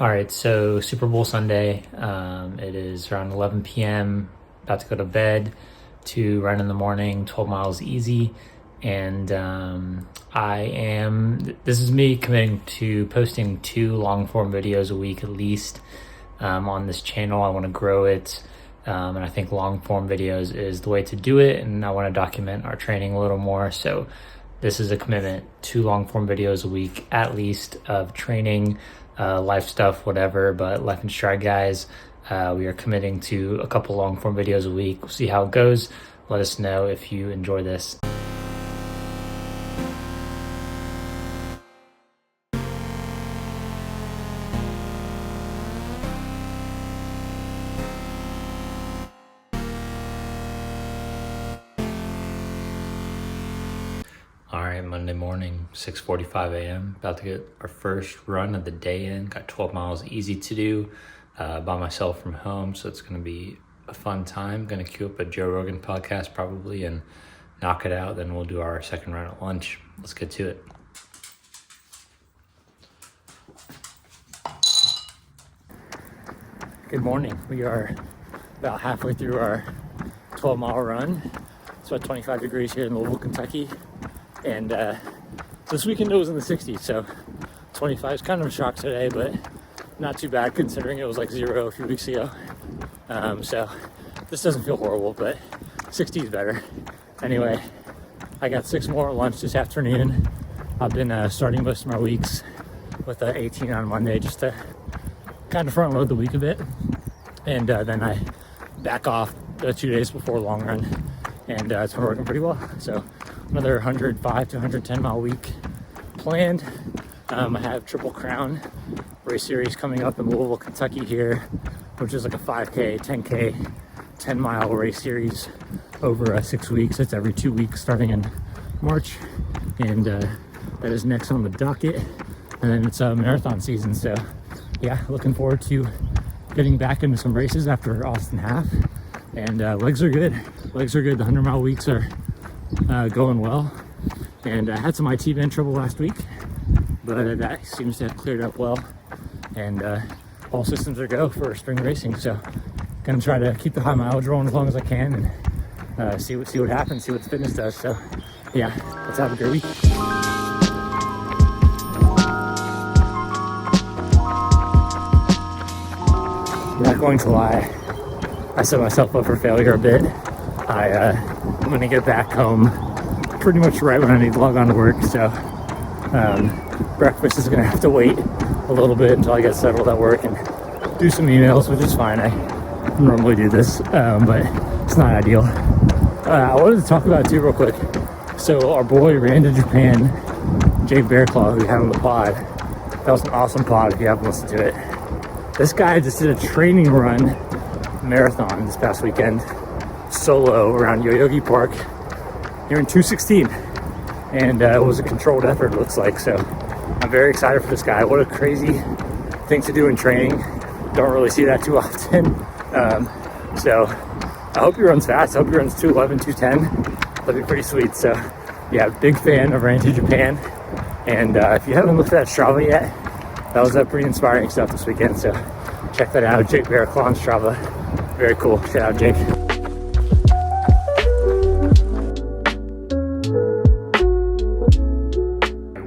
All right, so Super Bowl Sunday. It is around 11 p.m. About to go to bed to run in the morning, 12 miles easy. And this is me committing to posting 2 long form videos a week at least on this channel. I want to grow it. And I think long form videos is the way to do it. And I want to document our training a little more. So this is a commitment, 2 long form videos a week at least of training, life stuff, whatever, but Life and Stride guys, we are committing to a couple long form videos a week. We'll see how it goes. Let us know if you enjoy this. All right, Monday morning, 6:45 a.m. About to get our first run of the day in. Got 12 miles easy to do by myself from home, so it's going to be a fun time. Going to queue up a Joe Rogan podcast probably and knock it out. Then we'll do our second run at lunch. Let's get to it. Good morning. We are about halfway through our 12-mile run. It's about 25 degrees here in Louisville, Kentucky. And this weekend it was in the 60s, so 25 is kind of a shock today, but not too bad considering it was like 0 a few weeks ago. So this doesn't feel horrible, but 60 is better. Anyway, I got 6 more at lunch this afternoon. I've been starting most of my weeks with 18 on Monday just to kind of front load the week a bit. And then I back off the 2 days before long run, and it's been working pretty well. So another 105 to 110 mile week planned. I have Triple Crown race series coming up in Louisville, Kentucky here, which is like a 5K, 10K, 10-mile race series over 6 weeks. It's every 2 weeks starting in March, and that is next on the docket. And then it's a marathon season, so yeah, looking forward to getting back into some races after Austin Half. And legs are good. The 100-mile weeks are going well. And I had some IT band trouble last week, but that seems to have cleared up well. And all systems are go for spring racing. So gonna try to keep the high mileage rolling as long as I can, and see what happens, see what the fitness does. So yeah, let's have a great week. I'm not going to lie, I set myself up for failure a bit. I'm gonna get back home pretty much right when I need to log on to work, so breakfast is gonna have to wait a little bit until I get settled at work and do some emails, which is fine. I normally do this, but it's not ideal. I wanted to talk about it too real quick. So our boy ran to Japan, Jake Bearclaw, who we had on the pod. That was an awesome pod if you haven't listened to it. This guy just did a training run marathon this past weekend, solo around Yoyogi Park here in 216, and it was a controlled effort, it looks like. So I'm very excited for this guy. What a crazy thing to do in training. Don't really see that too often. So I hope he runs fast. I hope he runs 2:11, 2:10. That'd be pretty sweet. So yeah, big fan of Ran to Japan. And if you haven't looked at Strava yet, that was pretty inspiring stuff this weekend. So check that out, Jake Bearclaw on Strava. Very cool. Shout out, Jake.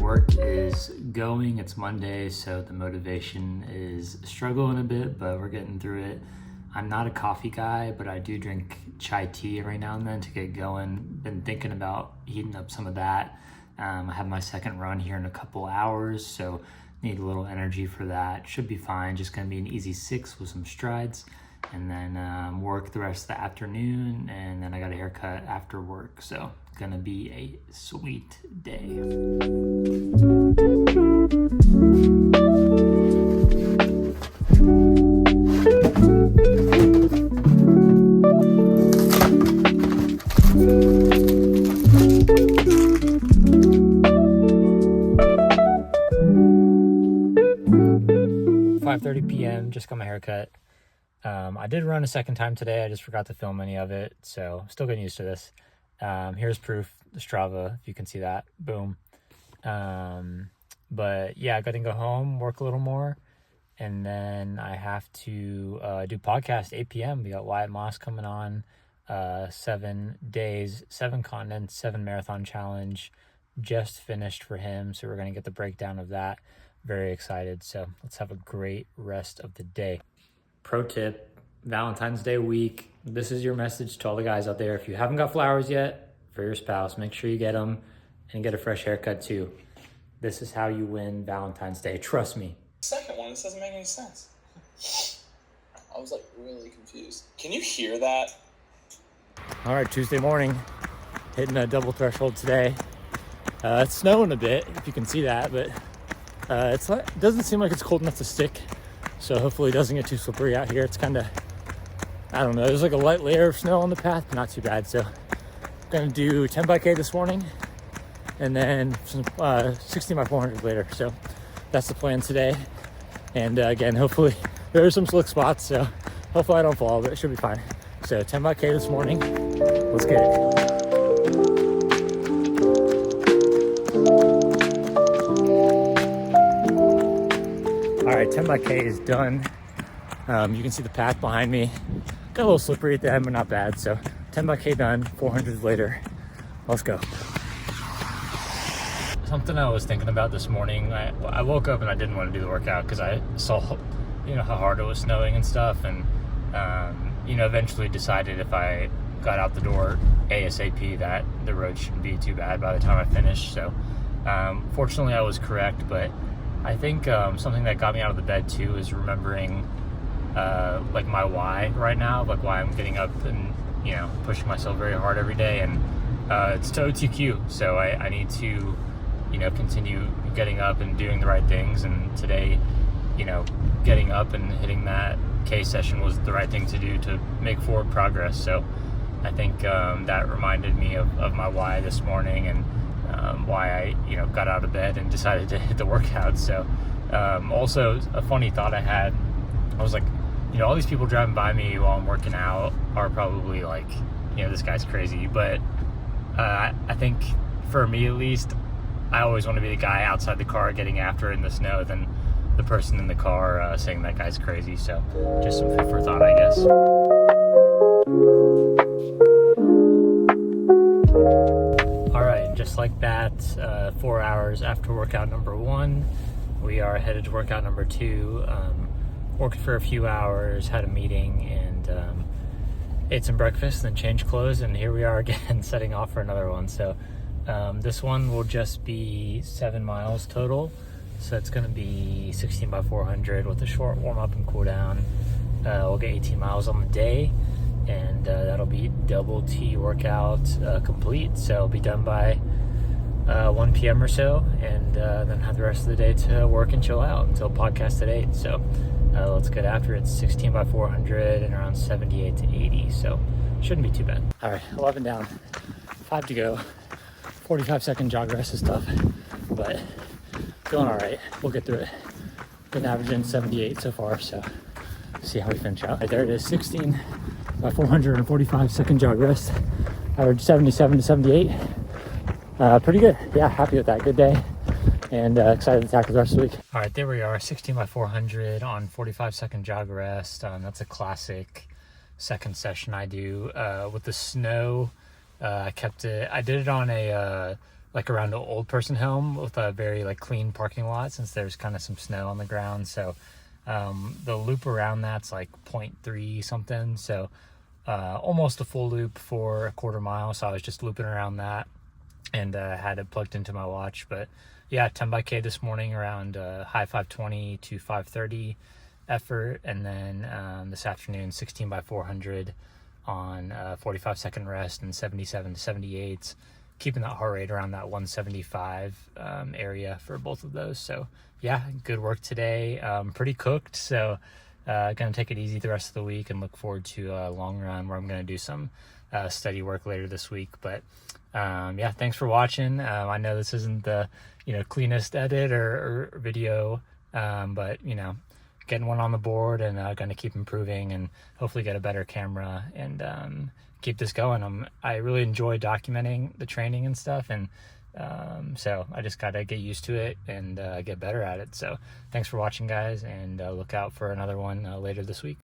Work is going. It's Monday, so the motivation is struggling a bit, but we're getting through it. I'm not a coffee guy, but I do drink chai tea every now and then to get going. Been thinking about heating up some of that. I have my second run here in a couple hours, so need a little energy for that. Should be fine. Just gonna be an easy 6 with some strides, and then work the rest of the afternoon, and then I got a haircut after work, so gonna be a sweet day. 5:30 p.m. Just got my haircut. I did run a second time today. I just forgot to film any of it, so still getting used to this. Here's proof, the Strava, if you can see that. Boom. But yeah, I got to go home, work a little more, And then I have to do podcast 8 p.m. We got Wyatt Moss coming on, 7 days, 7 continents, 7 marathon challenge, just finished for him. So we're going to get the breakdown of that. Very excited. So let's have a great rest of the day. Pro tip, Valentine's Day week. This is your message to all the guys out there. If you haven't got flowers yet for your spouse, make sure you get them and get a fresh haircut too. This is how you win Valentine's Day. Trust me. Second one, this doesn't make any sense. I was like really confused. Can you hear that? All right, Tuesday morning, hitting a double threshold today. It's snowing a bit, if you can see that, but it doesn't seem like it's cold enough to stick. So hopefully it doesn't get too slippery out here. It's kind of, I don't know, there's like a light layer of snow on the path, but not too bad. So I'm gonna do 10 by K this morning and then some 16 by 400 later. So that's the plan today. And again, hopefully there are some slick spots, so hopefully I don't fall, but it should be fine. So 10 by K this morning, let's get it. All right, 10 by K is done. You can see the path behind me. Got a little slippery at the end, but not bad. So 10 by K done, 400 later. Let's go. Something I was thinking about this morning, I woke up and I didn't want to do the workout because I saw, how hard it was snowing and stuff. And, eventually decided if I got out the door ASAP that the road shouldn't be too bad by the time I finished. So fortunately I was correct, but I think something that got me out of the bed too is remembering like my why right now, like why I'm getting up and, pushing myself very hard every day. And it's to OTQ. So I need to, continue getting up and doing the right things. And today, getting up and hitting that K session was the right thing to do to make forward progress. So I think that reminded me of my why this morning and why I, got out of bed and decided to hit the workout. So also a funny thought I had, I was like, all these people driving by me while I'm working out are probably like, this guy's crazy. But I think for me at least, I always want to be the guy outside the car getting after it in the snow than the person in the car saying that guy's crazy. So just some food for thought, I guess. All right, just like that, 4 hours after workout number 1, we are headed to workout number 2. Worked for a few hours, had a meeting, and ate some breakfast, then changed clothes, and here we are again setting off for another one. So this one will just be 7 miles total. So it's going to be 16 by 400 with a short warm-up and cool down. We'll get 18 miles on the day, and that'll be double T workout complete. So I'll be done by 1 p.m. or so, and then have the rest of the day to work and chill out until podcast at 8. So let's get after it. 16 by 400 and around 78 to 80. So shouldn't be too bad. All right, 11 down, 5 to go. 45-second jog rest is tough, but feeling all right. We'll get through it. Been averaging 78 so far, so see how we finish out. Right, there it is, 16 by 445-second jog rest. Average 77 to 78. Pretty good. Yeah, happy with that. Good day, and excited to tackle the rest of the week. All right, there we are, 16 by 400 on 45-second jog rest. That's a classic second session I do. With the snow, I did it on a like around an old person home with a very like clean parking lot, since there's kind of some snow on the ground. So the loop around that's like 0.3 something, so almost a full loop for a quarter mile. So I was just looping around that and had it plugged into my watch. But yeah, 10 by K this morning around high 520 to 530 effort, and then this afternoon 16 by 400 on 45-second rest and 77 to 78, keeping that heart rate around that 175 area for both of those. So yeah, good work today. Pretty cooked, so gonna take it easy the rest of the week and look forward to a long run where I'm gonna do some steady work later this week. But yeah, thanks for watching. I know this isn't the cleanest edit or video, but getting one on the board, and going to keep improving and hopefully get a better camera and keep this going. I really enjoy documenting the training and stuff, and So I just got to get used to it and get better at it. So thanks for watching, guys, and look out for another one later this week.